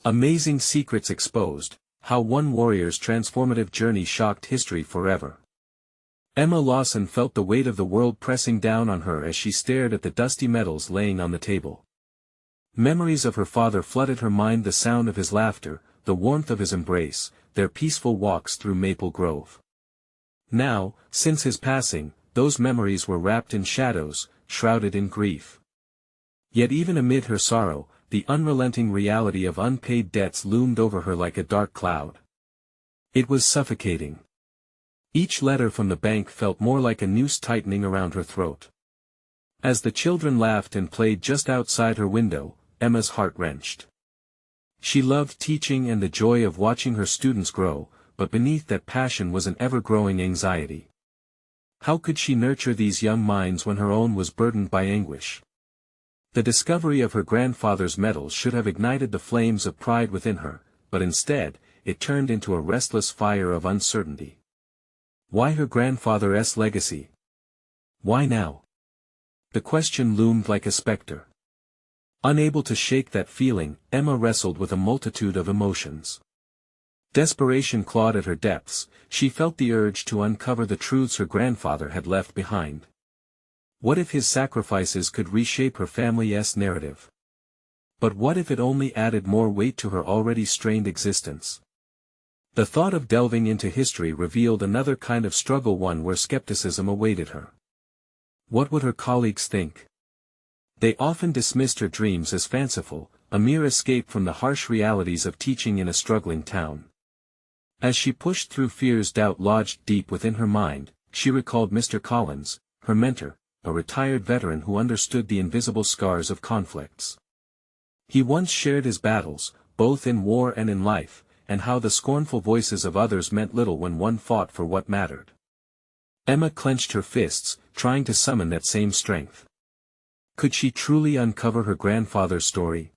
Amazing Secrets Exposed: How One Warrior's Transformative Journey Shocked History Forever. Emma Lawson felt the weight of the world pressing down on her as she stared at the dusty medals laying on the table. Memories of her father flooded her mind, the sound of his laughter, the warmth of his embrace, their peaceful walks through Maple Grove. Now, since his passing, those memories were wrapped in shadows, shrouded in grief. Yet even amid her sorrow, the unrelenting reality of unpaid debts loomed over her like a dark cloud. It was suffocating. Each letter from the bank felt more like a noose tightening around her throat. As the children laughed and played just outside her window, Emma's heart wrenched. She loved teaching and the joy of watching her students grow, but beneath that passion was an ever-growing anxiety. How could she nurture these young minds when her own was burdened by anguish? The discovery of her grandfather's medals should have ignited the flames of pride within her, but instead, it turned into a restless fire of uncertainty. Why her grandfather's legacy? Why now? The question loomed like a specter. Unable to shake that feeling, Emma wrestled with a multitude of emotions. Desperation clawed at her depths. She felt the urge to uncover the truths her grandfather had left behind. What if his sacrifices could reshape her family's narrative? But what if it only added more weight to her already strained existence? The thought of delving into history revealed another kind of struggle, one where skepticism awaited her. What would her colleagues think? They often dismissed her dreams as fanciful, a mere escape from the harsh realities of teaching in a struggling town. As she pushed through fears doubt lodged deep within her mind, she recalled Mr. Collins, her mentor, a retired veteran who understood the invisible scars of conflicts. He once shared his battles, both in war and in life, and how the scornful voices of others meant little when one fought for what mattered. Emma clenched her fists, trying to summon that same strength. Could she truly uncover her grandfather's story?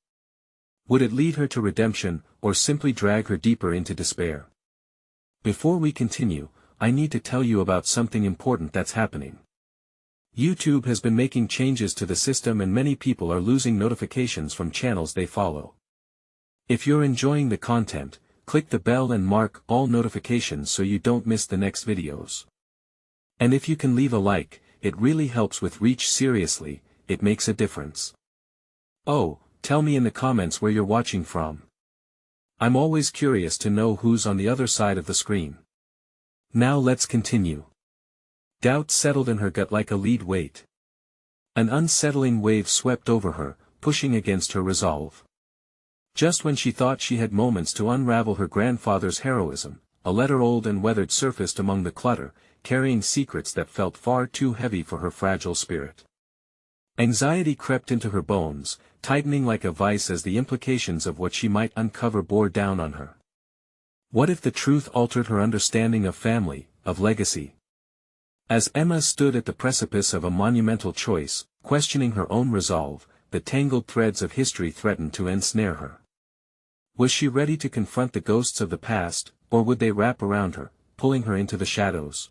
Would it lead her to redemption, or simply drag her deeper into despair? Before we continue, I need to tell you about something important that's happening. YouTube has been making changes to the system and many people are losing notifications from channels they follow. If you're enjoying the content, click the bell and mark all notifications so you don't miss the next videos. And if you can leave a like, it really helps with reach. Seriously, it makes a difference. Oh, tell me in the comments where you're watching from. I'm always curious to know who's on the other side of the screen. Now let's continue. Doubt settled in her gut like a lead weight. An unsettling wave swept over her, pushing against her resolve. Just when she thought she had moments to unravel her grandfather's heroism, a letter old and weathered surfaced among the clutter, carrying secrets that felt far too heavy for her fragile spirit. Anxiety crept into her bones, tightening like a vice as the implications of what she might uncover bore down on her. What if the truth altered her understanding of family, of legacy? As Emma stood at the precipice of a monumental choice, questioning her own resolve, the tangled threads of history threatened to ensnare her. Was she ready to confront the ghosts of the past, or would they wrap around her, pulling her into the shadows?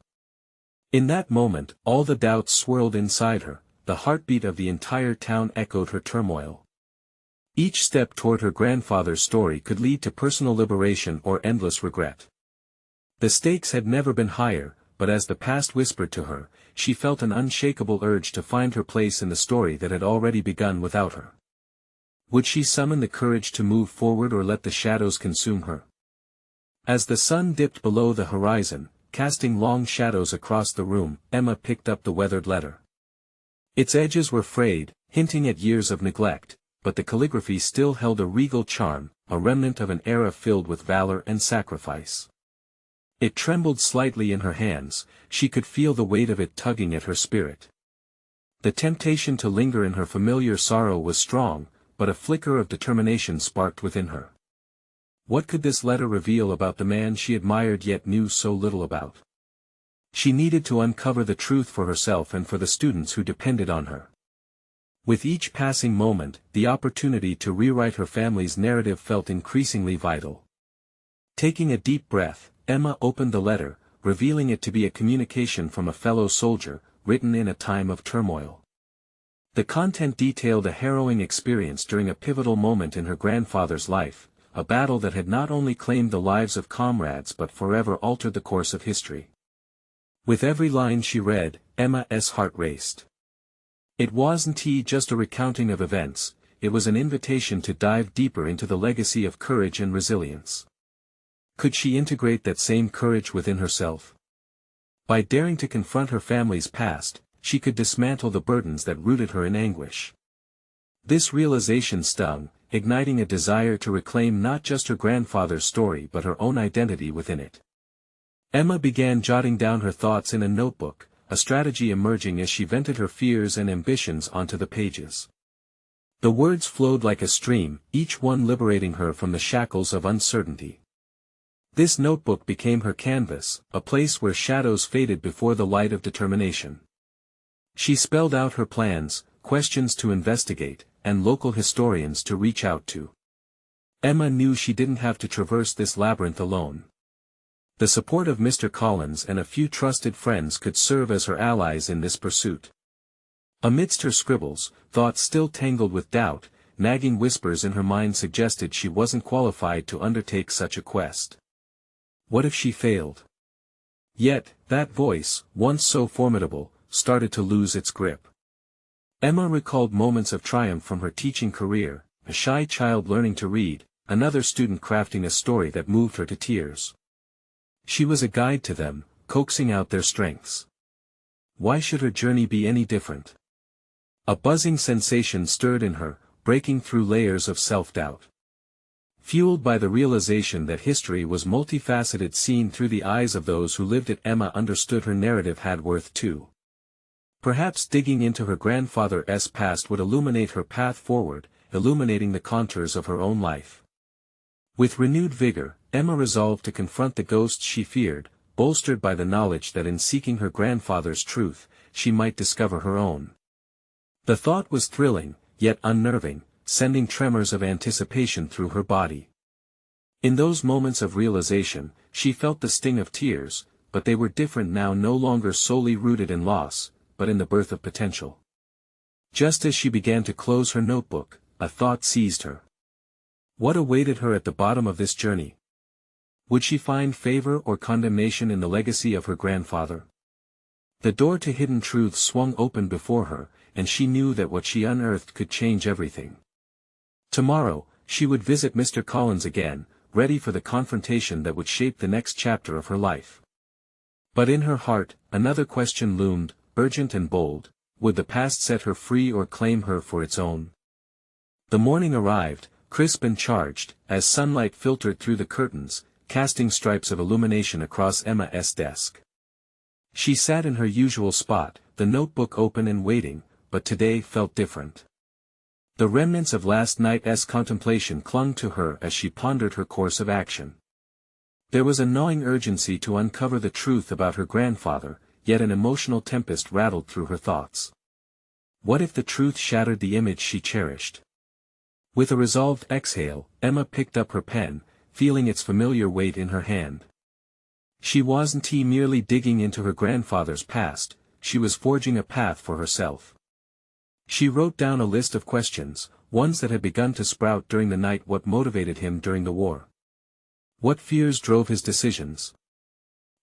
In that moment, all the doubts swirled inside her, the heartbeat of the entire town echoed her turmoil. Each step toward her grandfather's story could lead to personal liberation or endless regret. The stakes had never been higher, but as the past whispered to her, she felt an unshakable urge to find her place in the story that had already begun without her. Would she summon the courage to move forward or let the shadows consume her? As the sun dipped below the horizon, casting long shadows across the room, Emma picked up the weathered letter. Its edges were frayed, hinting at years of neglect, but the calligraphy still held a regal charm, a remnant of an era filled with valor and sacrifice. It trembled slightly in her hands, she could feel the weight of it tugging at her spirit. The temptation to linger in her familiar sorrow was strong, but a flicker of determination sparked within her. What could this letter reveal about the man she admired yet knew so little about? She needed to uncover the truth for herself and for the students who depended on her. With each passing moment, the opportunity to rewrite her family's narrative felt increasingly vital. Taking a deep breath, Emma opened the letter, revealing it to be a communication from a fellow soldier, written in a time of turmoil. The content detailed a harrowing experience during a pivotal moment in her grandfather's life, a battle that had not only claimed the lives of comrades but forever altered the course of history. With every line she read, Emma's heart raced. It wasn't just a recounting of events, it was an invitation to dive deeper into the legacy of courage and resilience. Could she integrate that same courage within herself? By daring to confront her family's past, she could dismantle the burdens that rooted her in anguish. This realization stung, igniting a desire to reclaim not just her grandfather's story but her own identity within it. Emma began jotting down her thoughts in a notebook, a strategy emerging as she vented her fears and ambitions onto the pages. The words flowed like a stream, each one liberating her from the shackles of uncertainty. This notebook became her canvas, a place where shadows faded before the light of determination. She spelled out her plans, questions to investigate, and local historians to reach out to. Emma knew she didn't have to traverse this labyrinth alone. The support of Mr. Collins and a few trusted friends could serve as her allies in this pursuit. Amidst her scribbles, thoughts still tangled with doubt, nagging whispers in her mind suggested she wasn't qualified to undertake such a quest. What if she failed? Yet, that voice, once so formidable, started to lose its grip. Emma recalled moments of triumph from her teaching career, a shy child learning to read, another student crafting a story that moved her to tears. She was a guide to them, coaxing out their strengths. Why should her journey be any different? A buzzing sensation stirred in her, breaking through layers of self-doubt. Fueled by the realization that history was multifaceted seen through the eyes of those who lived it, Emma understood her narrative had worth too. Perhaps digging into her grandfather's past would illuminate her path forward, illuminating the contours of her own life. With renewed vigor, Emma resolved to confront the ghosts she feared, bolstered by the knowledge that in seeking her grandfather's truth, she might discover her own. The thought was thrilling, yet unnerving, sending tremors of anticipation through her body. In those moments of realization, she felt the sting of tears, but they were different now, no longer solely rooted in loss, but in the birth of potential. Just as she began to close her notebook, a thought seized her. What awaited her at the bottom of this journey? Would she find favor or condemnation in the legacy of her grandfather? The door to hidden truths swung open before her, and she knew that what she unearthed could change everything. Tomorrow, she would visit Mr. Collins again, ready for the confrontation that would shape the next chapter of her life. But in her heart, another question loomed, urgent and bold: would the past set her free or claim her for its own? The morning arrived, crisp and charged, as sunlight filtered through the curtains, casting stripes of illumination across Emma's desk. She sat in her usual spot, the notebook open and waiting, but today felt different. The remnants of last night's contemplation clung to her as she pondered her course of action. There was a gnawing urgency to uncover the truth about her grandfather, yet an emotional tempest rattled through her thoughts. What if the truth shattered the image she cherished? With a resolved exhale, Emma picked up her pen, feeling its familiar weight in her hand. She wasn't merely digging into her grandfather's past, she was forging a path for herself. She wrote down a list of questions, ones that had begun to sprout during the night. What motivated him during the war? What fears drove his decisions?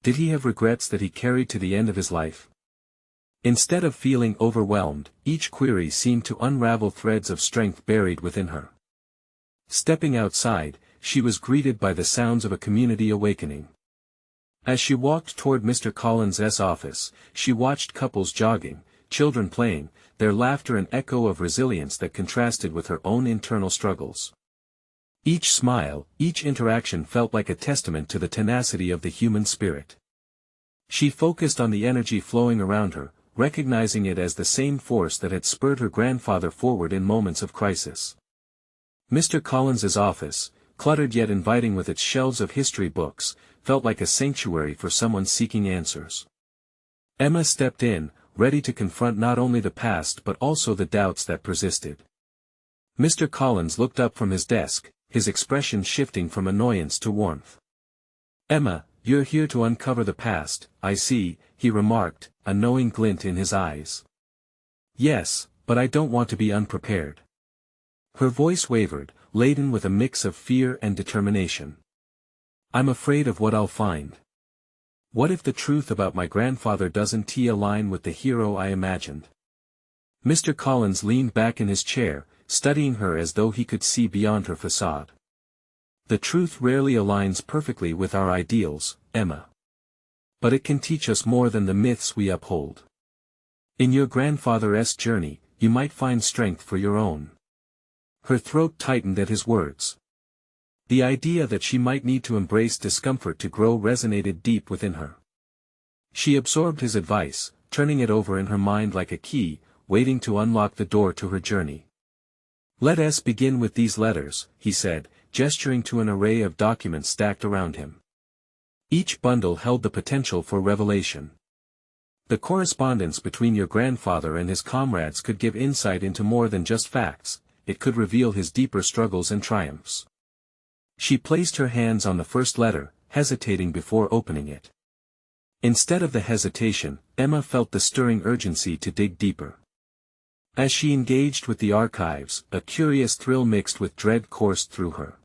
Did he have regrets that he carried to the end of his life? Instead of feeling overwhelmed, each query seemed to unravel threads of strength buried within her. Stepping outside, she was greeted by the sounds of a community awakening. As she walked toward Mr. Collins's office, she watched couples jogging, children playing, their laughter an echo of resilience that contrasted with her own internal struggles. Each smile, each interaction felt like a testament to the tenacity of the human spirit. She focused on the energy flowing around her, recognizing it as the same force that had spurred her grandfather forward in moments of crisis. Mr. Collins's office, cluttered yet inviting with its shelves of history books, felt like a sanctuary for someone seeking answers. Emma stepped in, ready to confront not only the past but also the doubts that persisted. Mr. Collins looked up from his desk, his expression shifting from annoyance to warmth. "Emma, you're here to uncover the past, I see," he remarked, a knowing glint in his eyes. "Yes, but I don't want to be unprepared." Her voice wavered, laden with a mix of fear and determination. I'm afraid of what I'll find. What if the truth about my grandfather doesn't align with the hero I imagined? Mr. Collins leaned back in his chair, studying her as though he could see beyond her facade. The truth rarely aligns perfectly with our ideals, Emma. But it can teach us more than the myths we uphold. In your grandfather's journey, you might find strength for your own. Her throat tightened at his words. The idea that she might need to embrace discomfort to grow resonated deep within her. She absorbed his advice, turning it over in her mind like a key, waiting to unlock the door to her journey. Let us begin with these letters, he said, gesturing to an array of documents stacked around him. Each bundle held the potential for revelation. The correspondence between your grandfather and his comrades could give insight into more than just facts, it could reveal his deeper struggles and triumphs. She placed her hands on the first letter, hesitating before opening it. Instead of the hesitation, Emma felt the stirring urgency to dig deeper. As she engaged with the archives, a curious thrill mixed with dread coursed through her.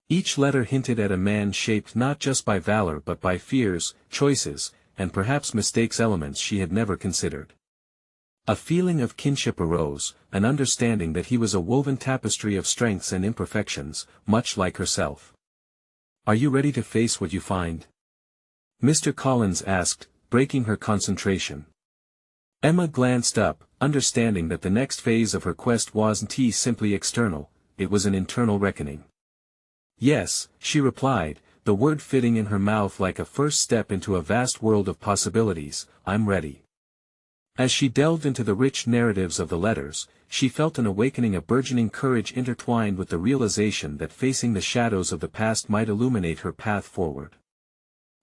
Each letter hinted at a man shaped not just by valor but by fears, choices, and perhaps mistakes, elements she had never considered. A feeling of kinship arose, an understanding that he was a woven tapestry of strengths and imperfections, much like herself. Are you ready to face what you find? Mr. Collins asked, breaking her concentration. Emma glanced up, understanding that the next phase of her quest wasn't simply external, it was an internal reckoning. Yes, she replied, the word fitting in her mouth like a first step into a vast world of possibilities, I'm ready. As she delved into the rich narratives of the letters, she felt an awakening, a burgeoning courage intertwined with the realization that facing the shadows of the past might illuminate her path forward.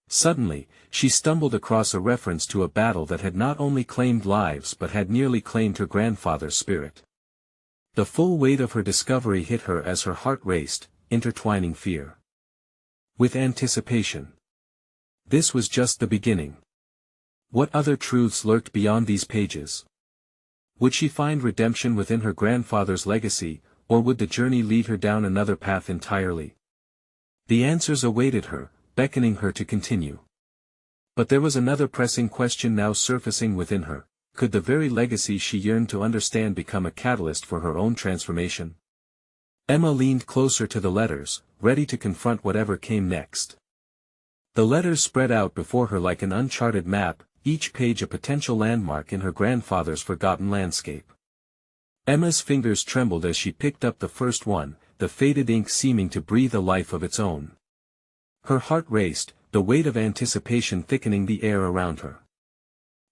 Suddenly, she stumbled across a reference to a battle that had not only claimed lives but had nearly claimed her grandfather's spirit. The full weight of her discovery hit her as her heart raced, intertwining fear with anticipation. This was just the beginning. What other truths lurked beyond these pages? Would she find redemption within her grandfather's legacy, or would the journey lead her down another path entirely? The answers awaited her, beckoning her to continue. But there was another pressing question now surfacing within her: could the very legacy she yearned to understand become a catalyst for her own transformation? Emma leaned closer to the letters, ready to confront whatever came next. The letters spread out before her like an uncharted map, each page a potential landmark in her grandfather's forgotten landscape. Emma's fingers trembled as she picked up the first one, the faded ink seeming to breathe a life of its own. Her heart raced, the weight of anticipation thickening the air around her.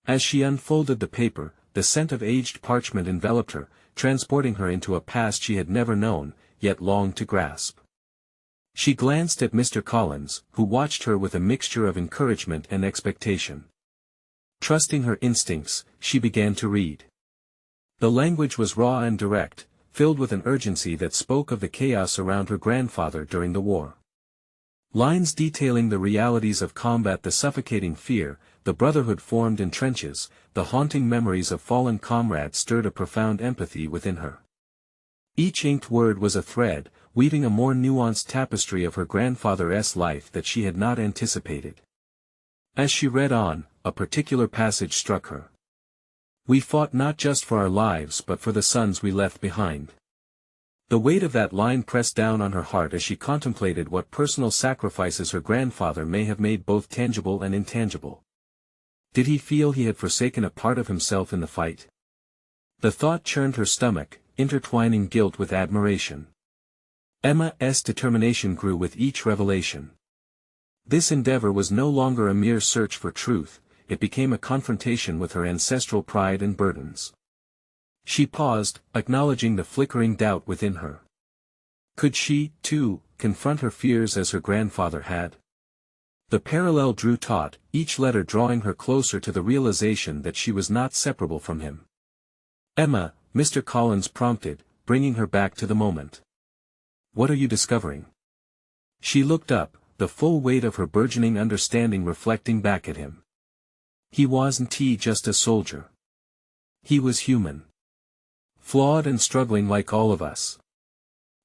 As she unfolded the paper, the scent of aged parchment enveloped her, transporting her into a past she had never known, yet longed to grasp. She glanced at Mr. Collins, who watched her with a mixture of encouragement and expectation. Trusting her instincts, she began to read. The language was raw and direct, filled with an urgency that spoke of the chaos around her grandfather during the war. Lines detailing the realities of combat, the suffocating fear, the brotherhood formed in trenches, the haunting memories of fallen comrades stirred a profound empathy within her. Each inked word was a thread, weaving a more nuanced tapestry of her grandfather's life that she had not anticipated. As she read on, a particular passage struck her. We fought not just for our lives but for the sons we left behind. The weight of that line pressed down on her heart as she contemplated what personal sacrifices her grandfather may have made, both tangible and intangible. Did he feel he had forsaken a part of himself in the fight? The thought churned her stomach, intertwining guilt with admiration. Emma's determination grew with each revelation. This endeavor was no longer a mere search for truth, it became a confrontation with her ancestral pride and burdens. She paused, acknowledging the flickering doubt within her. Could she, too, confront her fears as her grandfather had? The parallel drew taut, each letter drawing her closer to the realization that she was not separable from him. Emma, Mr. Collins prompted, bringing her back to the moment. What are you discovering? She looked up, the full weight of her burgeoning understanding reflecting back at him. He wasn't just a soldier. He was human. Flawed and struggling like all of us.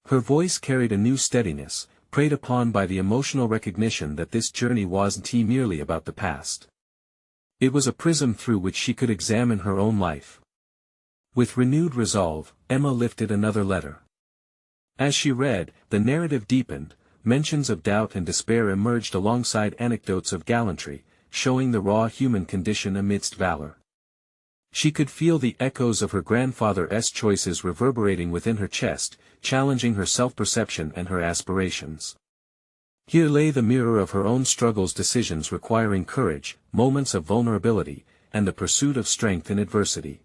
Her voice carried a new steadiness, preyed upon by the emotional recognition that this journey wasn't merely about the past. It was a prism through which she could examine her own life. With renewed resolve, Emma lifted another letter. As she read, the narrative deepened, mentions of doubt and despair emerged alongside anecdotes of gallantry, showing the raw human condition amidst valor. She could feel the echoes of her grandfather's choices reverberating within her chest, challenging her self-perception and her aspirations. Here lay the mirror of her own struggles, decisions requiring courage, moments of vulnerability, and the pursuit of strength in adversity.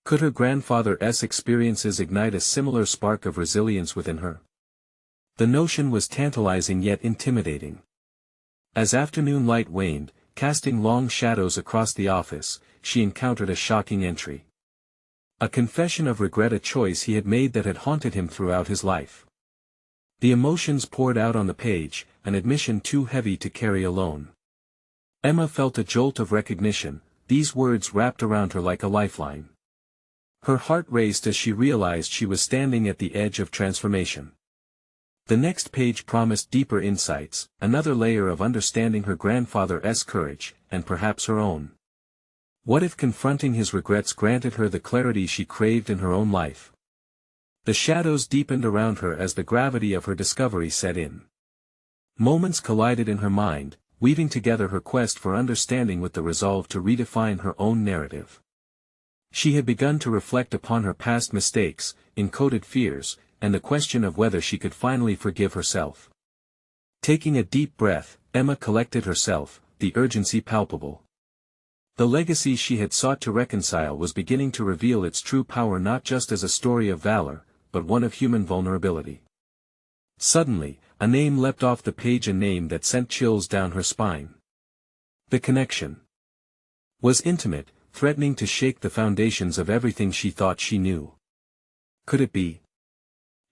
Could her grandfather's experiences ignite a similar spark of resilience within her? The notion was tantalizing yet intimidating. As afternoon light waned, casting long shadows across the office, she encountered a shocking entry. A confession of regret, a choice he had made that had haunted him throughout his life. The emotions poured out on the page, an admission too heavy to carry alone. Emma felt a jolt of recognition, these words wrapped around her like a lifeline. Her heart raced as she realized she was standing at the edge of transformation. The next page promised deeper insights, another layer of understanding her grandfather's courage, and perhaps her own. What if confronting his regrets granted her the clarity she craved in her own life? The shadows deepened around her as the gravity of her discovery set in. Moments collided in her mind, weaving together her quest for understanding with the resolve to redefine her own narrative. She had begun to reflect upon her past mistakes, encoded fears, and the question of whether she could finally forgive herself. Taking a deep breath, Emma collected herself, the urgency palpable. The legacy she had sought to reconcile was beginning to reveal its true power, not just as a story of valor, but one of human vulnerability. Suddenly, a name leapt off the page, a name that sent chills down her spine. The connection was intimate, threatening to shake the foundations of everything she thought she knew. Could it be?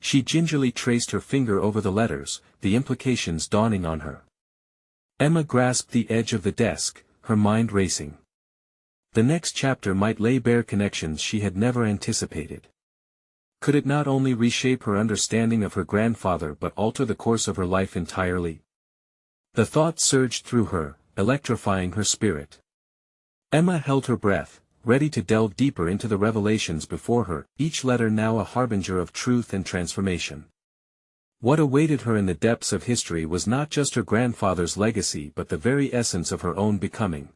She gingerly traced her finger over the letters, the implications dawning on her. Emma grasped the edge of the desk, her mind racing. The next chapter might lay bare connections she had never anticipated. Could it not only reshape her understanding of her grandfather but alter the course of her life entirely? The thought surged through her, electrifying her spirit. Emma held her breath, ready to delve deeper into the revelations before her, each letter now a harbinger of truth and transformation. What awaited her in the depths of history was not just her grandfather's legacy but the very essence of her own becoming.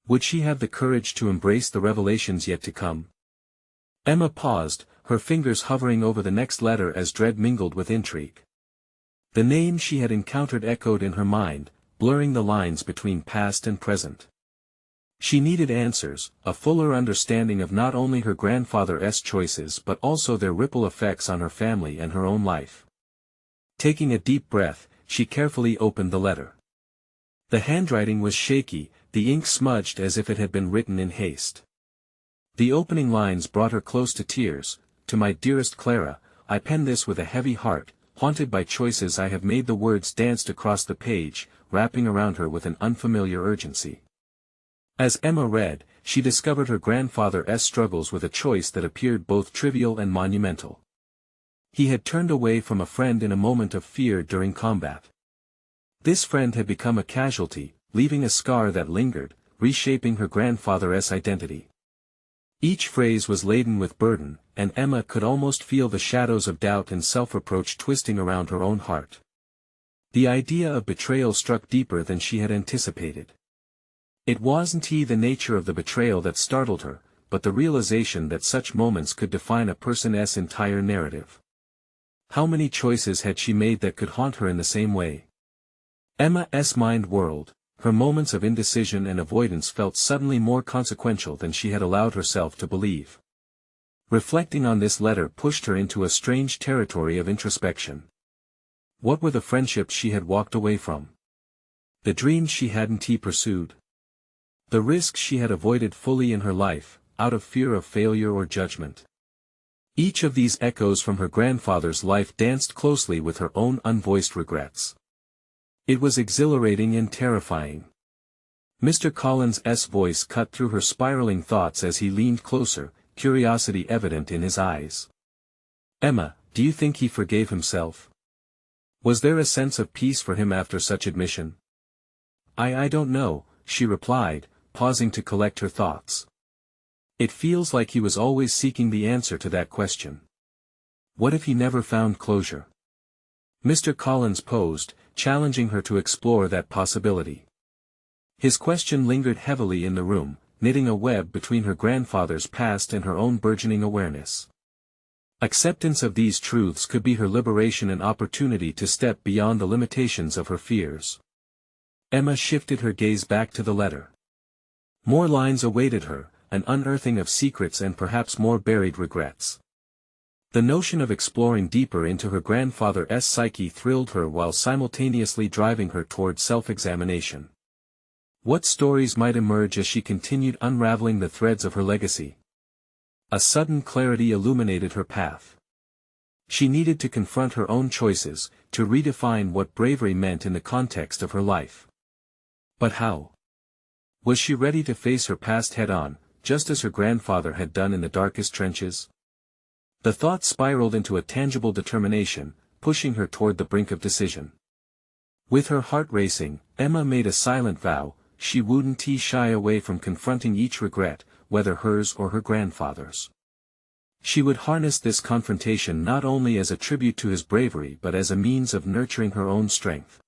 Would she have the courage to embrace the revelations yet to come? Emma paused, her fingers hovering over the next letter as dread mingled with intrigue. The name she had encountered echoed in her mind, blurring the lines between past and present. She needed answers, a fuller understanding of not only her grandfather's choices but also their ripple effects on her family and her own life. Taking a deep breath, she carefully opened the letter. The handwriting was shaky, the ink smudged as if it had been written in haste. The opening lines brought her close to tears. To my dearest Clara, I pen this with a heavy heart, haunted by choices I have made. The words danced across the page, wrapping around her with an unfamiliar urgency. As Emma read, she discovered her grandfather's struggles with a choice that appeared both trivial and monumental. He had turned away from a friend in a moment of fear during combat. This friend had become a casualty, leaving a scar that lingered, reshaping her grandfather's identity. Each phrase was laden with burden, and Emma could almost feel the shadows of doubt and self-reproach twisting around her own heart. The idea of betrayal struck deeper than she had anticipated. It wasn't the nature of the betrayal that startled her, but the realization that such moments could define a person's entire narrative. How many choices had she made that could haunt her in the same way? Emma's mind whirled. Her moments of indecision and avoidance felt suddenly more consequential than she had allowed herself to believe. Reflecting on this letter pushed her into a strange territory of introspection. What were the friendships she had walked away from? The dreams she hadn't pursued? The risks she had avoided fully in her life, out of fear of failure or judgment? Each of these echoes from her grandfather's life danced closely with her own unvoiced regrets. It was exhilarating and terrifying. Mr. Collins's voice cut through her spiraling thoughts as he leaned closer, curiosity evident in his eyes. Emma, Do you think he forgave himself? Was there a sense of peace for him after such admission? I don't know, she replied, pausing to collect her thoughts. It feels like he was always seeking the answer to that question. What if he never found closure? Mr. Collins posed, challenging her to explore that possibility. His question lingered heavily in the room, knitting a web between her grandfather's past and her own burgeoning awareness. Acceptance of these truths could be her liberation and opportunity to step beyond the limitations of her fears. Emma shifted her gaze back to the letter. More lines awaited her, an unearthing of secrets and perhaps more buried regrets. The notion of exploring deeper into her grandfather's psyche thrilled her while simultaneously driving her toward self-examination. What stories might emerge as she continued unraveling the threads of her legacy? A sudden clarity illuminated her path. She needed to confront her own choices, to redefine what bravery meant in the context of her life. But how? Was she ready to face her past head-on, just as her grandfather had done in the darkest trenches? The thought spiraled into a tangible determination, pushing her toward the brink of decision. With her heart racing, Emma made a silent vow: she wouldn't shy away from confronting each regret, whether hers or her grandfather's. She would harness this confrontation not only as a tribute to his bravery but as a means of nurturing her own strength.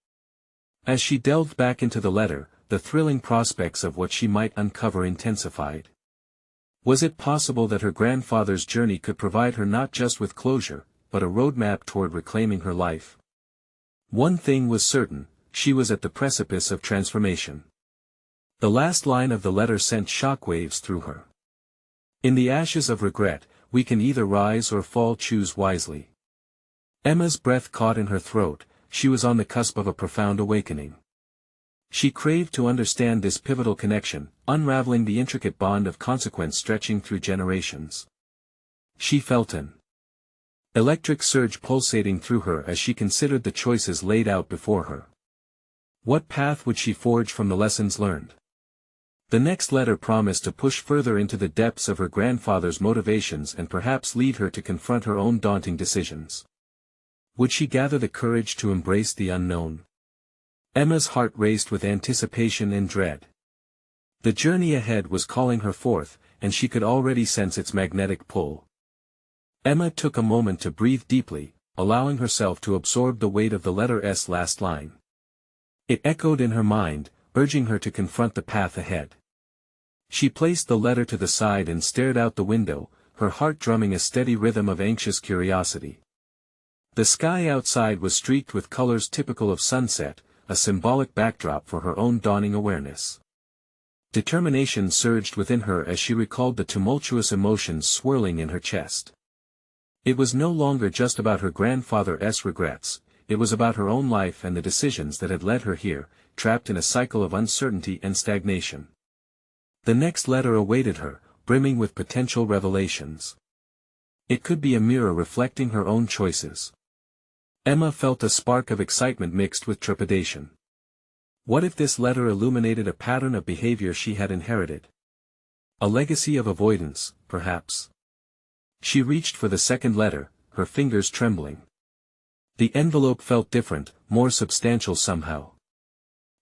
As she delved back into the letter, the thrilling prospects of what she might uncover intensified. Was it possible that her grandfather's journey could provide her not just with closure, but a roadmap toward reclaiming her life? One thing was certain: she was at the precipice of transformation. The last line of the letter sent shockwaves through her. In the ashes of regret, we can either rise or fall. Choose wisely. Emma's breath caught in her throat. She was on the cusp of a profound awakening. She craved to understand this pivotal connection, unraveling the intricate bond of consequence stretching through generations. She felt an electric surge pulsating through her as she considered the choices laid out before her. What path would she forge from the lessons learned? The next letter promised to push further into the depths of her grandfather's motivations and perhaps lead her to confront her own daunting decisions. Would she gather the courage to embrace the unknown? Emma's heart raced with anticipation and dread. The journey ahead was calling her forth, and she could already sense its magnetic pull. Emma took a moment to breathe deeply, allowing herself to absorb the weight of the letter's last line. It echoed in her mind, urging her to confront the path ahead. She placed the letter to the side and stared out the window, her heart drumming a steady rhythm of anxious curiosity. The sky outside was streaked with colors typical of sunset, a symbolic backdrop for her own dawning awareness. Determination surged within her as she recalled the tumultuous emotions swirling in her chest. It was no longer just about her grandfather's regrets, it was about her own life and the decisions that had led her here, trapped in a cycle of uncertainty and stagnation. The next letter awaited her, brimming with potential revelations. It could be a mirror reflecting her own choices. Emma felt a spark of excitement mixed with trepidation. What if this letter illuminated a pattern of behavior she had inherited? A legacy of avoidance, perhaps. She reached for the second letter, her fingers trembling. The envelope felt different, more substantial somehow.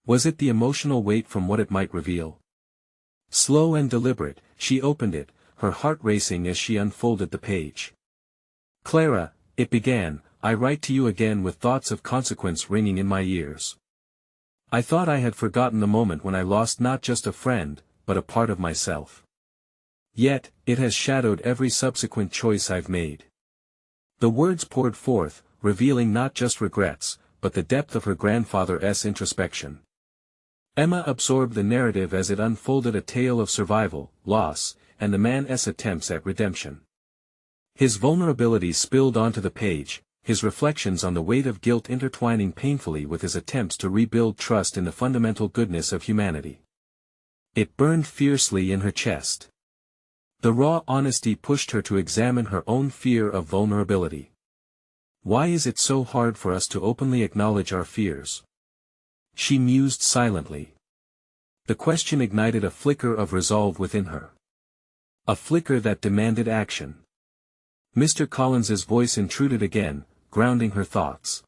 Was it the emotional weight from what it might reveal? Slow and deliberate, she opened it, her heart racing as she unfolded the page. "Clara," it began, "I write to you again with thoughts of consequence ringing in my ears. I thought I had forgotten the moment when I lost not just a friend, but a part of myself. Yet, it has shadowed every subsequent choice I've made." The words poured forth, revealing not just regrets, but the depth of her grandfather's introspection. Emma absorbed the narrative as it unfolded, a tale of survival, loss, and the man's attempts at redemption. His vulnerabilities spilled onto the page, his reflections on the weight of guilt intertwining painfully with his attempts to rebuild trust in the fundamental goodness of humanity. It burned fiercely in her chest. The raw honesty pushed her to examine her own fear of vulnerability. Why is it so hard for us to openly acknowledge our fears? She mused silently. The question ignited a flicker of resolve within her. A flicker that demanded action. Mr. Collins's voice intruded again, grounding her thoughts.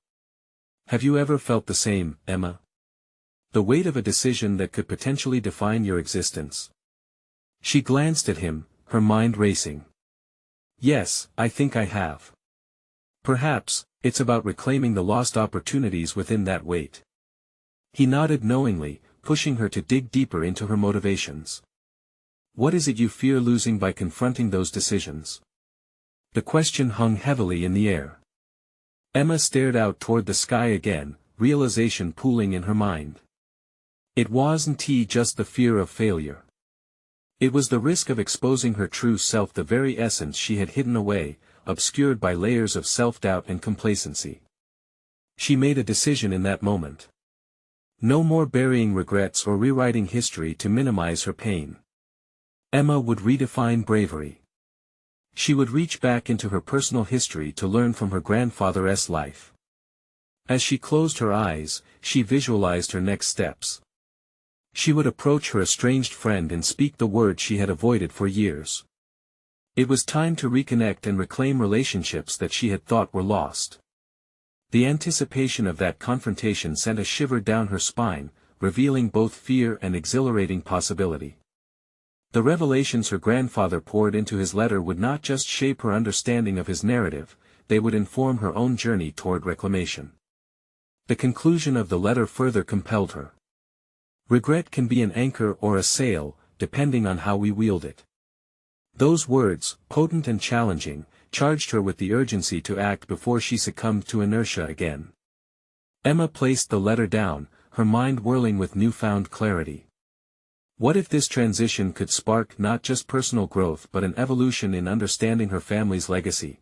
Have you ever felt the same, Emma? The weight of a decision that could potentially define your existence. She glanced at him, her mind racing. Yes, I think I have. Perhaps, it's about reclaiming the lost opportunities within that weight. He nodded knowingly, pushing her to dig deeper into her motivations. What is it you fear losing by confronting those decisions? The question hung heavily in the air. Emma stared out toward the sky again, realization pooling in her mind. It wasn't just the fear of failure. It was the risk of exposing her true self, the very essence she had hidden away, obscured by layers of self-doubt and complacency. She made a decision in that moment. No more burying regrets or rewriting history to minimize her pain. Emma would redefine bravery. She would reach back into her personal history to learn from her grandfather's life. As she closed her eyes, she visualized her next steps. She would approach her estranged friend and speak the words she had avoided for years. It was time to reconnect and reclaim relationships that she had thought were lost. The anticipation of that confrontation sent a shiver down her spine, revealing both fear and exhilarating possibility. The revelations her grandfather poured into his letter would not just shape her understanding of his narrative, they would inform her own journey toward reclamation. The conclusion of the letter further compelled her. Regret can be an anchor or a sail, depending on how we wield it. Those words, potent and challenging, charged her with the urgency to act before she succumbed to inertia again. Emma placed the letter down, her mind whirling with newfound clarity. What if this transition could spark not just personal growth but an evolution in understanding her family's legacy?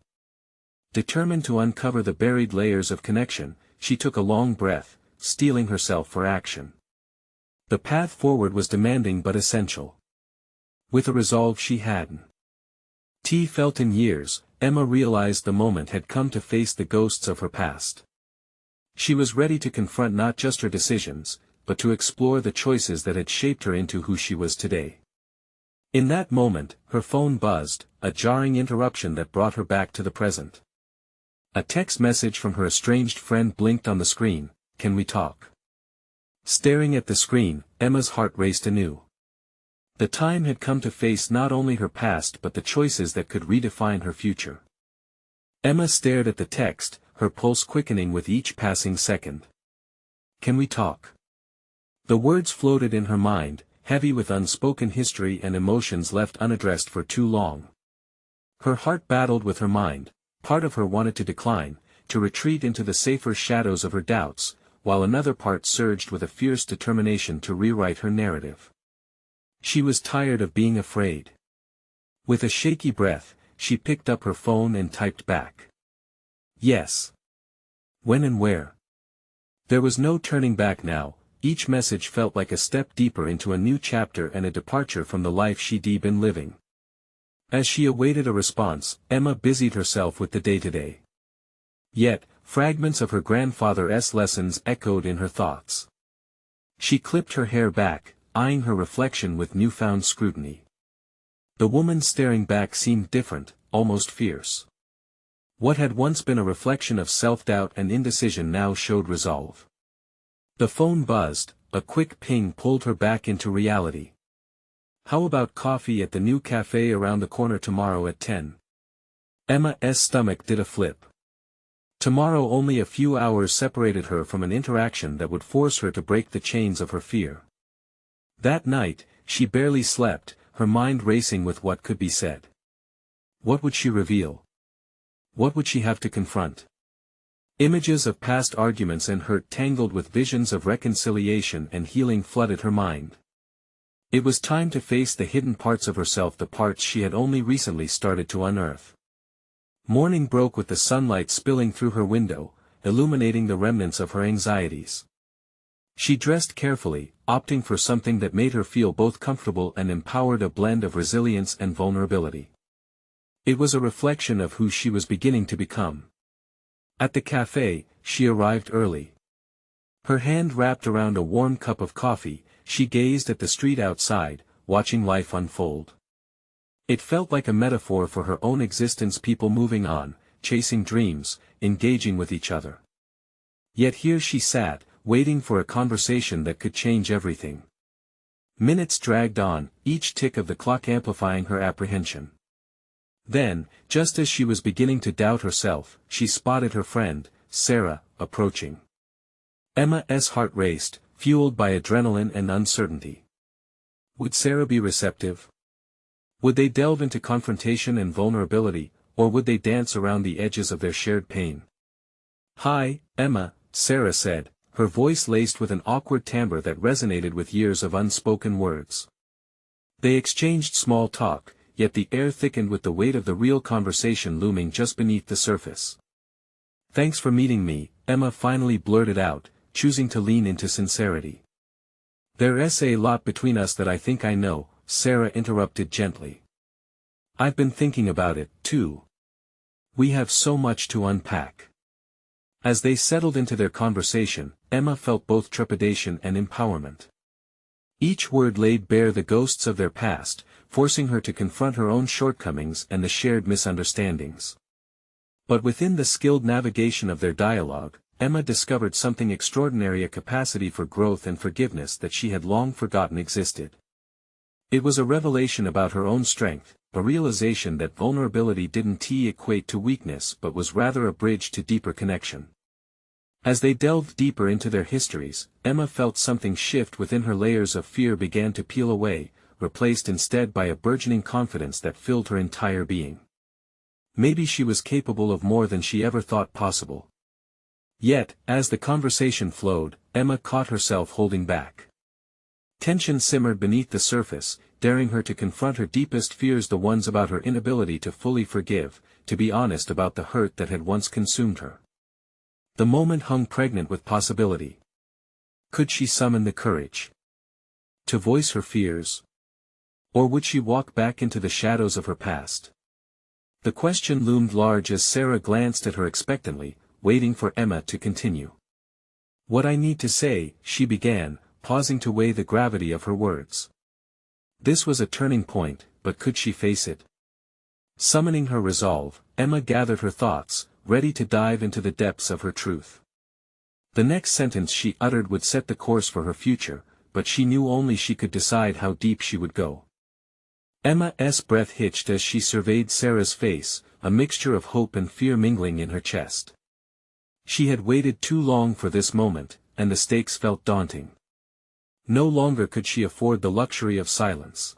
Determined to uncover the buried layers of connection, she took a long breath, steeling herself for action. The path forward was demanding but essential. With a resolve she hadn't felt in years, Emma realized the moment had come to face the ghosts of her past. She was ready to confront not just her decisions, but to explore the choices that had shaped her into who she was today. In that moment, her phone buzzed, a jarring interruption that brought her back to the present. A text message from her estranged friend blinked on the screen. Can we talk? Staring at the screen, Emma's heart raced anew. The time had come to face not only her past but the choices that could redefine her future. Emma stared at the text, her pulse quickening with each passing second. Can we talk? The words floated in her mind, heavy with unspoken history and emotions left unaddressed for too long. Her heart battled with her mind, part of her wanted to decline, to retreat into the safer shadows of her doubts, while another part surged with a fierce determination to rewrite her narrative. She was tired of being afraid. With a shaky breath, she picked up her phone and typed back. Yes. When and where? There was no turning back now, each message felt like a step deeper into a new chapter and a departure from the life she'd been living. As she awaited a response, Emma busied herself with the day-to-day. Yet, fragments of her grandfather's lessons echoed in her thoughts. She clipped her hair back, eyeing her reflection with newfound scrutiny. The woman staring back seemed different, almost fierce. What had once been a reflection of self-doubt and indecision now showed resolve. The phone buzzed, a quick ping pulled her back into reality. How about coffee at the new cafe around the corner tomorrow at 10? Emma's stomach did a flip. Tomorrow only a few hours separated her from an interaction that would force her to break the chains of her fear. That night, she barely slept, her mind racing with what could be said. What would she reveal? What would she have to confront? Images of past arguments and hurt tangled with visions of reconciliation and healing flooded her mind. It was time to face the hidden parts of herself, the parts she had only recently started to unearth. Morning broke with the sunlight spilling through her window, illuminating the remnants of her anxieties. She dressed carefully, opting for something that made her feel both comfortable and empowered, a blend of resilience and vulnerability. It was a reflection of who she was beginning to become. At the cafe, she arrived early. Her hand wrapped around a warm cup of coffee, she gazed at the street outside, watching life unfold. It felt like a metaphor for her own existence, people moving on, chasing dreams, engaging with each other. Yet here she sat, waiting for a conversation that could change everything. Minutes dragged on, each tick of the clock amplifying her apprehension. Then, just as she was beginning to doubt herself, she spotted her friend, Sarah, approaching. Emma's heart raced, fueled by adrenaline and uncertainty. Would Sarah be receptive? Would they delve into confrontation and vulnerability, or would they dance around the edges of their shared pain? "Hi, Emma," Sarah said, her voice laced with an awkward timbre that resonated with years of unspoken words. They exchanged small talk, yet the air thickened with the weight of the real conversation looming just beneath the surface. "Thanks for meeting me," Emma finally blurted out, choosing to lean into sincerity. "There's a lot between us that I think I know," Sarah interrupted gently. "I've been thinking about it, too. We have so much to unpack." As they settled into their conversation, Emma felt both trepidation and empowerment. Each word laid bare the ghosts of their past, forcing her to confront her own shortcomings and the shared misunderstandings. But within the skilled navigation of their dialogue, Emma discovered something extraordinary, a capacity for growth and forgiveness that she had long forgotten existed. It was a revelation about her own strength, a realization that vulnerability didn't equate to weakness but was rather a bridge to deeper connection. As they delved deeper into their histories, Emma felt something shift within her. Layers of fear began to peel away, replaced instead by a burgeoning confidence that filled her entire being. Maybe she was capable of more than she ever thought possible. Yet, as the conversation flowed, Emma caught herself holding back. Tension simmered beneath the surface, daring her to confront her deepest fears, the ones about her inability to fully forgive, to be honest about the hurt that had once consumed her. The moment hung pregnant with possibility. Could she summon the courage to voice her fears? Or would she walk back into the shadows of her past? The question loomed large as Sarah glanced at her expectantly, waiting for Emma to continue. "What I need to say," she began, pausing to weigh the gravity of her words. This was a turning point, but could she face it? Summoning her resolve, Emma gathered her thoughts, ready to dive into the depths of her truth. The next sentence she uttered would set the course for her future, but she knew only she could decide how deep she would go. Emma's breath hitched as she surveyed Sarah's face, a mixture of hope and fear mingling in her chest. She had waited too long for this moment, and the stakes felt daunting. No longer could she afford the luxury of silence.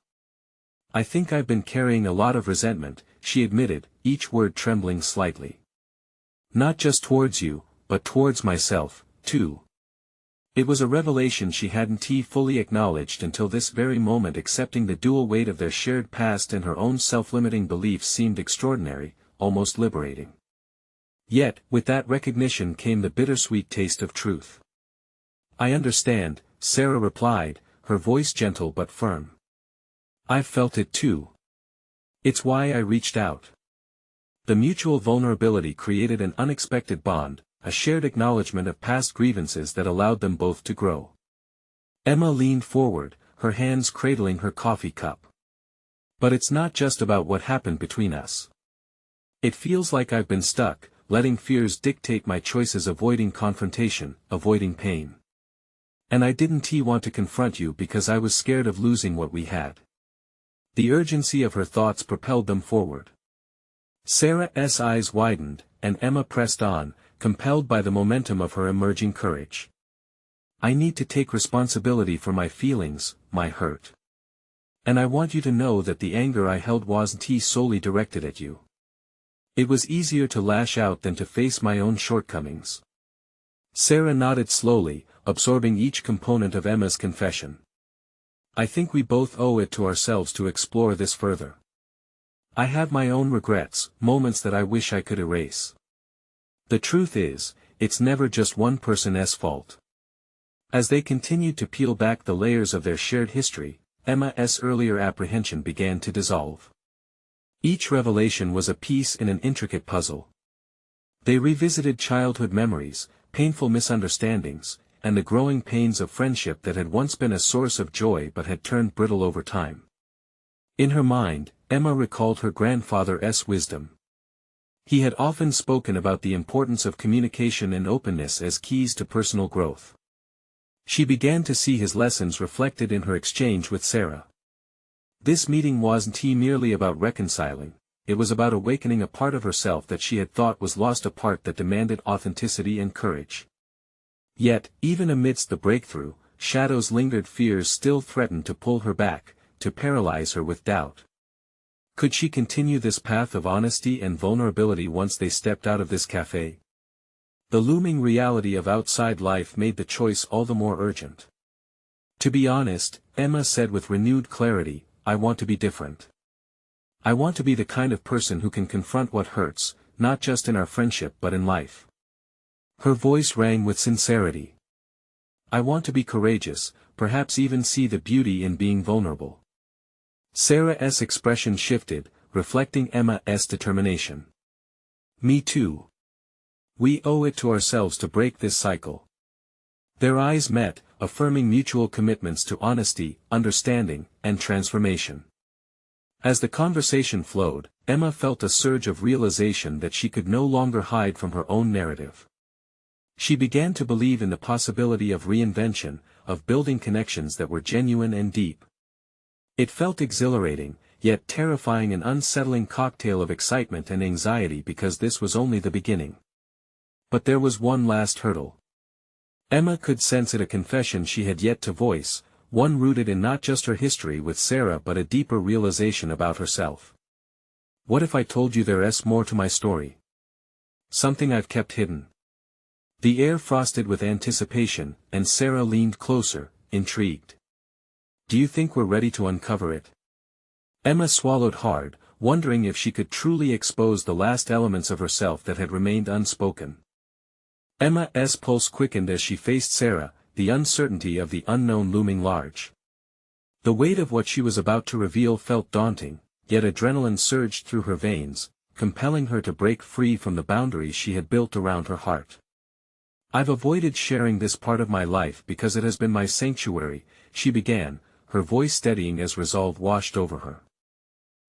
"I think I've been carrying a lot of resentment," she admitted, each word trembling slightly. "Not just towards you, but towards myself, too." It was a revelation she hadn't fully acknowledged until this very moment. Accepting the dual weight of their shared past and her own self-limiting beliefs seemed extraordinary, almost liberating. Yet, with that recognition came the bittersweet taste of truth. "I understand," Sarah replied, her voice gentle but firm. "I've felt it too. It's why I reached out." The mutual vulnerability created an unexpected bond, a shared acknowledgement of past grievances that allowed them both to grow. Emma leaned forward, her hands cradling her coffee cup. "But it's not just about what happened between us. It feels like I've been stuck, letting fears dictate my choices, avoiding confrontation, avoiding pain. And I didn't want to confront you because I was scared of losing what we had." The urgency of her thoughts propelled them forward. Sarah's eyes widened, and Emma pressed on, compelled by the momentum of her emerging courage. "I need to take responsibility for my feelings, my hurt. And I want you to know that the anger I held wasn't solely directed at you. It was easier to lash out than to face my own shortcomings." Sarah nodded slowly, absorbing each component of Emma's confession. "I think we both owe it to ourselves to explore this further. I have my own regrets, moments that I wish I could erase. The truth is, it's never just one person's fault." As they continued to peel back the layers of their shared history, Emma's earlier apprehension began to dissolve. Each revelation was a piece in an intricate puzzle. They revisited childhood memories, painful misunderstandings, and the growing pains of friendship that had once been a source of joy but had turned brittle over time. In her mind, Emma recalled her grandfather's wisdom. He had often spoken about the importance of communication and openness as keys to personal growth. She began to see his lessons reflected in her exchange with Sarah. This meeting wasn't merely about reconciling, it was about awakening a part of herself that she had thought was lost, a part that demanded authenticity and courage. Yet, even amidst the breakthrough, shadows lingered. Fears still threatened to pull her back, to paralyze her with doubt. Could she continue this path of honesty and vulnerability once they stepped out of this cafe? The looming reality of outside life made the choice all the more urgent. To be honest, Emma said with renewed clarity, I want to be different. I want to be the kind of person who can confront what hurts, not just in our friendship but in life. Her voice rang with sincerity. I want to be courageous, perhaps even see the beauty in being vulnerable. Sarah's expression shifted, reflecting Emma's determination. Me too. We owe it to ourselves to break this cycle. Their eyes met, affirming mutual commitments to honesty, understanding, and transformation. As the conversation flowed, Emma felt a surge of realization that she could no longer hide from her own narrative. She began to believe in the possibility of reinvention, of building connections that were genuine and deep. It felt exhilarating, yet terrifying, an unsettling cocktail of excitement and anxiety, because this was only the beginning. But there was one last hurdle. Emma could sense it, a confession she had yet to voice, one rooted in not just her history with Sarah but a deeper realization about herself. What if I told you there's more to my story? Something I've kept hidden. The air frosted with anticipation, and Sarah leaned closer, intrigued. Do you think we're ready to uncover it? Emma swallowed hard, wondering if she could truly expose the last elements of herself that had remained unspoken. Emma's pulse quickened as she faced Sarah, the uncertainty of the unknown looming large. The weight of what she was about to reveal felt daunting, yet adrenaline surged through her veins, compelling her to break free from the boundaries she had built around her heart. I've avoided sharing this part of my life because it has been my sanctuary, she began, her voice steadying as resolve washed over her.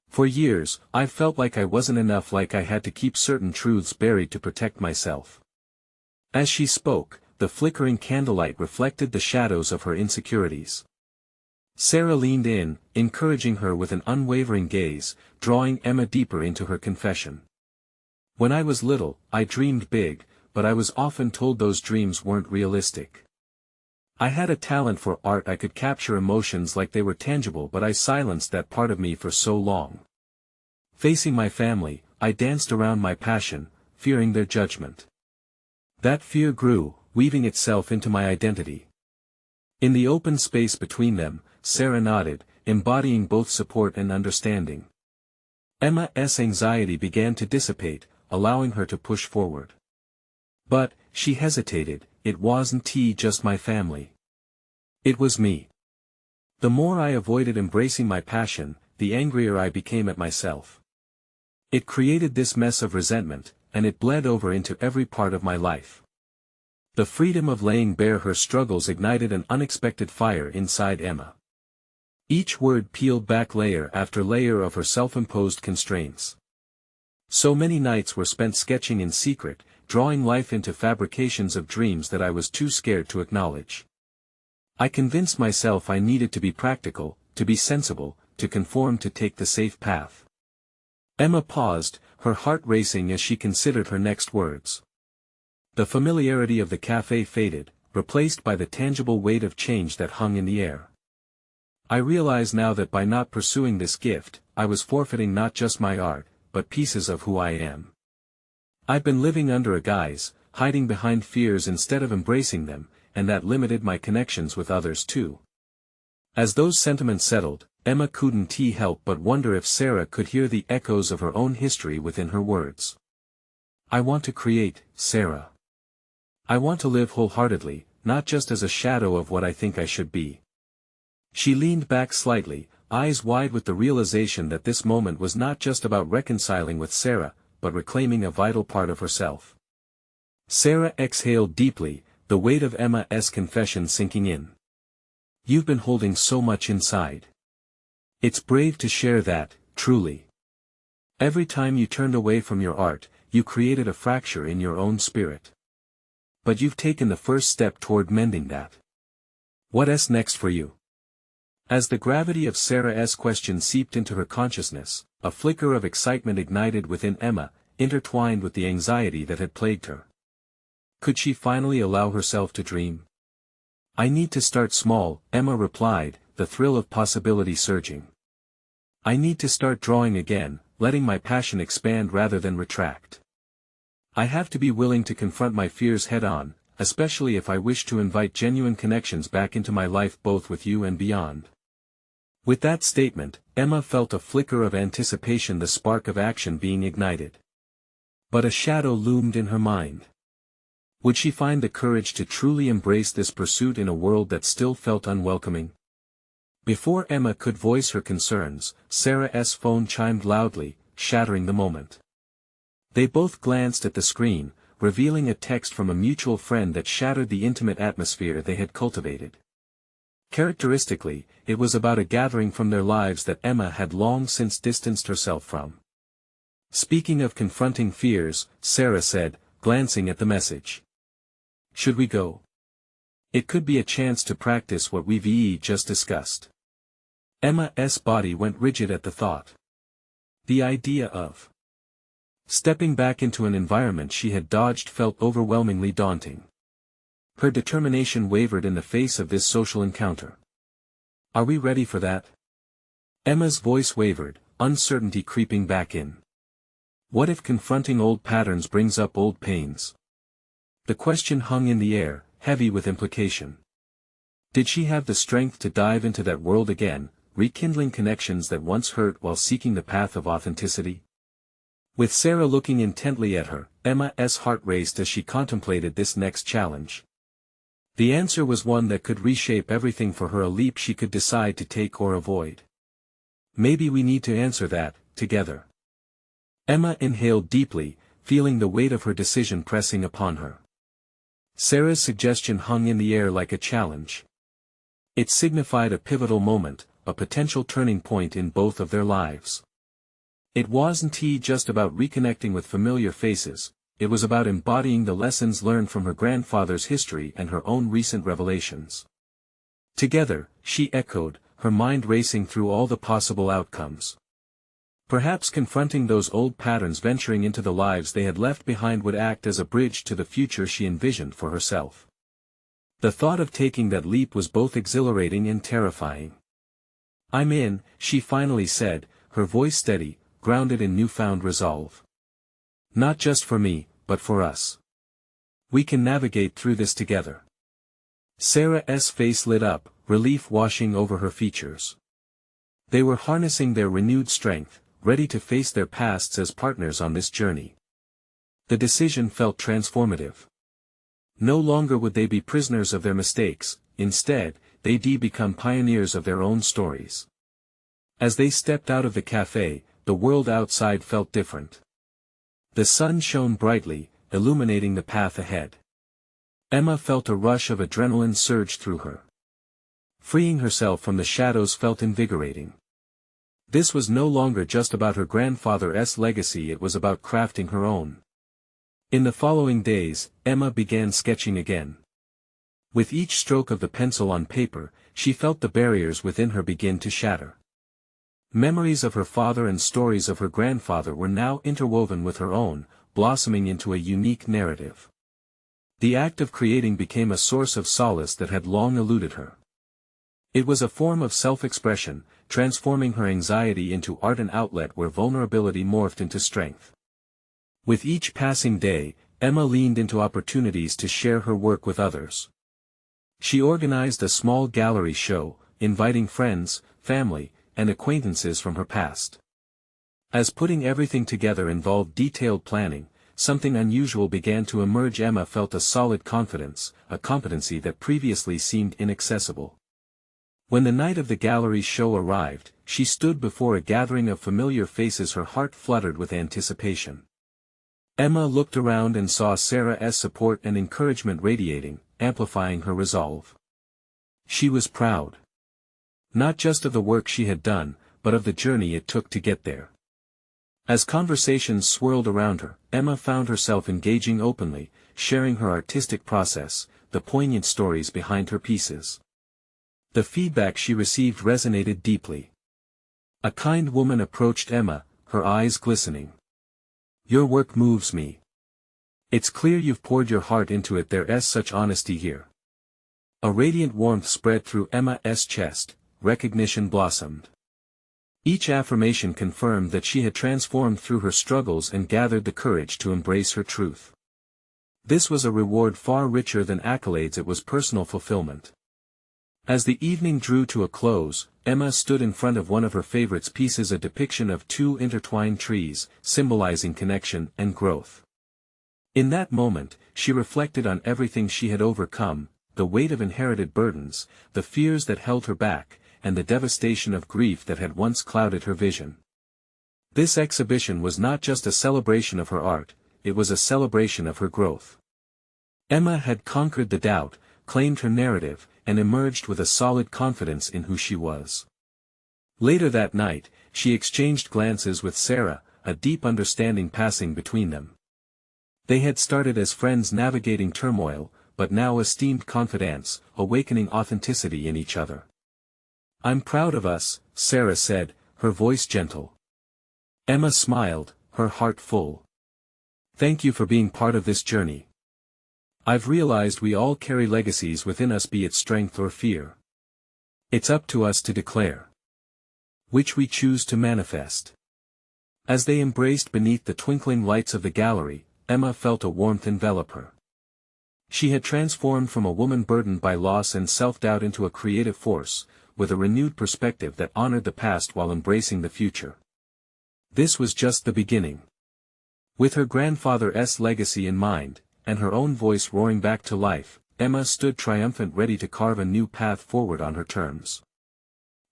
For years, I've felt like I wasn't enough, like I had to keep certain truths buried to protect myself. As she spoke, the flickering candlelight reflected the shadows of her insecurities. Sarah leaned in, encouraging her with an unwavering gaze, drawing Emma deeper into her confession. When I was little, I dreamed big, but I was often told those dreams weren't realistic. I had a talent for art, I could capture emotions like they were tangible, but I silenced that part of me for so long. Facing my family, I danced around my passion, fearing their judgment. That fear grew, weaving itself into my identity. In the open space between them, Sarah nodded, embodying both support and understanding. Emma's anxiety began to dissipate, allowing her to push forward. But, she hesitated, it wasn't just my family. It was me. The more I avoided embracing my passion, the angrier I became at myself. It created this mess of resentment, and it bled over into every part of my life. The freedom of laying bare her struggles ignited an unexpected fire inside Emma. Each word peeled back layer after layer of her self-imposed constraints. So many nights were spent sketching in secret, drawing life into fabrications of dreams that I was too scared to acknowledge. I convinced myself I needed to be practical, to be sensible, to conform, to take the safe path. Emma paused, her heart racing as she considered her next words. The familiarity of the cafe faded, replaced by the tangible weight of change that hung in the air. I realize now that by not pursuing this gift, I was forfeiting not just my art, but pieces of who I am. I've been living under a guise, hiding behind fears instead of embracing them, and that limited my connections with others too. As those sentiments settled, Emma couldn't help but wonder if Sarah could hear the echoes of her own history within her words. I want to create, Sarah. I want to live wholeheartedly, not just as a shadow of what I think I should be. She leaned back slightly, eyes wide with the realization that this moment was not just about reconciling with Sarah, but reclaiming a vital part of herself. Sarah exhaled deeply, the weight of Emma's confession sinking in. You've been holding so much inside. It's brave to share that, truly. Every time you turned away from your art, you created a fracture in your own spirit. But you've taken the first step toward mending that. What's next for you? As the gravity of Sarah's question seeped into her consciousness, a flicker of excitement ignited within Emma, intertwined with the anxiety that had plagued her. Could she finally allow herself to dream? I need to start small, Emma replied, the thrill of possibility surging. I need to start drawing again, letting my passion expand rather than retract. I have to be willing to confront my fears head-on, especially if I wish to invite genuine connections back into my life both with you and beyond. With that statement, Emma felt a flicker of anticipation, the spark of action being ignited. But a shadow loomed in her mind. Would she find the courage to truly embrace this pursuit in a world that still felt unwelcoming? Before Emma could voice her concerns, Sarah's phone chimed loudly, shattering the moment. They both glanced at the screen, revealing a text from a mutual friend that shattered the intimate atmosphere they had cultivated. Characteristically, it was about a gathering from their lives that Emma had long since distanced herself from. Speaking of confronting fears, Sarah said, glancing at the message. Should we go? It could be a chance to practice what we've just discussed. Emma's body went rigid at the thought. The idea of stepping back into an environment she had dodged felt overwhelmingly daunting. Her determination wavered in the face of this social encounter. Are we ready for that? Emma's voice wavered, uncertainty creeping back in. What if confronting old patterns brings up old pains? The question hung in the air, heavy with implication. Did she have the strength to dive into that world again, rekindling connections that once hurt while seeking the path of authenticity? With Sarah looking intently at her, Emma's heart raced as she contemplated this next challenge. The answer was one that could reshape everything for her, a leap she could decide to take or avoid. Maybe we need to answer that, together. Emma inhaled deeply, feeling the weight of her decision pressing upon her. Sarah's suggestion hung in the air like a challenge. It signified a pivotal moment, a potential turning point in both of their lives. It wasn't just about reconnecting with familiar faces, it was about embodying the lessons learned from her grandfather's history and her own recent revelations. Together, she echoed, her mind racing through all the possible outcomes. Perhaps confronting those old patterns, venturing into the lives they had left behind, would act as a bridge to the future she envisioned for herself. The thought of taking that leap was both exhilarating and terrifying. I'm in, she finally said, her voice steady, grounded in newfound resolve. Not just for me, but for us. We can navigate through this together. Sarah's face lit up, relief washing over her features. They were harnessing their renewed strength, ready to face their pasts as partners on this journey. The decision felt transformative. No longer would they be prisoners of their mistakes, instead, they'd become pioneers of their own stories. As they stepped out of the cafe, the world outside felt different. The sun shone brightly, illuminating the path ahead. Emma felt a rush of adrenaline surge through her. Freeing herself from the shadows felt invigorating. This was no longer just about her grandfather's legacy, it was about crafting her own. In the following days, Emma began sketching again. With each stroke of the pencil on paper, she felt the barriers within her begin to shatter. Memories of her father and stories of her grandfather were now interwoven with her own, blossoming into a unique narrative. The act of creating became a source of solace that had long eluded her. It was a form of self-expression, transforming her anxiety into art, an outlet where vulnerability morphed into strength. With each passing day, Emma leaned into opportunities to share her work with others. She organized a small gallery show, inviting friends, family, and acquaintances from her past. As putting everything together involved detailed planning, something unusual began to emerge. Emma felt a solid confidence, a competency that previously seemed inaccessible. When the night of the gallery show arrived, she stood before a gathering of familiar faces, her heart fluttered with anticipation. Emma looked around and saw Sarah's support and encouragement radiating, amplifying her resolve. She was proud. Not just of the work she had done, but of the journey it took to get there. As conversations swirled around her, Emma found herself engaging openly, sharing her artistic process, the poignant stories behind her pieces. The feedback she received resonated deeply. A kind woman approached Emma, her eyes glistening. "Your work moves me. It's clear you've poured your heart into it. There's such honesty here." A radiant warmth spread through Emma's chest, recognition blossomed. Each affirmation confirmed that she had transformed through her struggles and gathered the courage to embrace her truth. This was a reward far richer than accolades. It was personal fulfillment. As the evening drew to a close, Emma stood in front of one of her favorite pieces, a depiction of two intertwined trees, symbolizing connection and growth. In that moment, she reflected on everything she had overcome, the weight of inherited burdens, the fears that held her back, and the devastation of grief that had once clouded her vision. This exhibition was not just a celebration of her art, it was a celebration of her growth. Emma had conquered the doubt, claimed her narrative, and emerged with a solid confidence in who she was. Later that night, she exchanged glances with Sarah, a deep understanding passing between them. They had started as friends navigating turmoil, but now esteemed confidants, awakening authenticity in each other. "I'm proud of us," Sarah said, her voice gentle. Emma smiled, her heart full. "Thank you for being part of this journey. I've realized we all carry legacies within us, be it strength or fear. It's up to us to declare which we choose to manifest." As they embraced beneath the twinkling lights of the gallery, Emma felt a warmth envelop her. She had transformed from a woman burdened by loss and self-doubt into a creative force, with a renewed perspective that honored the past while embracing the future. This was just the beginning. With her grandfather's legacy in mind, and her own voice roaring back to life, Emma stood triumphant, ready to carve a new path forward on her terms.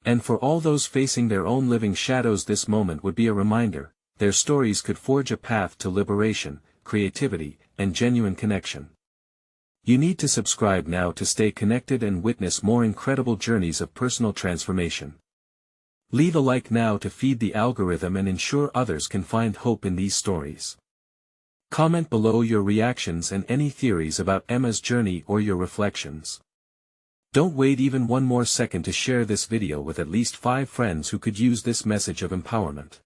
And for all those facing their own living shadows, this moment would be a reminder: their stories could forge a path to liberation, creativity, and genuine connection. You need to subscribe now to stay connected and witness more incredible journeys of personal transformation. Leave a like now to feed the algorithm and ensure others can find hope in these stories. Comment below your reactions and any theories about Emma's journey or your reflections. Don't wait even one more second to share this video with at least 5 friends who could use this message of empowerment.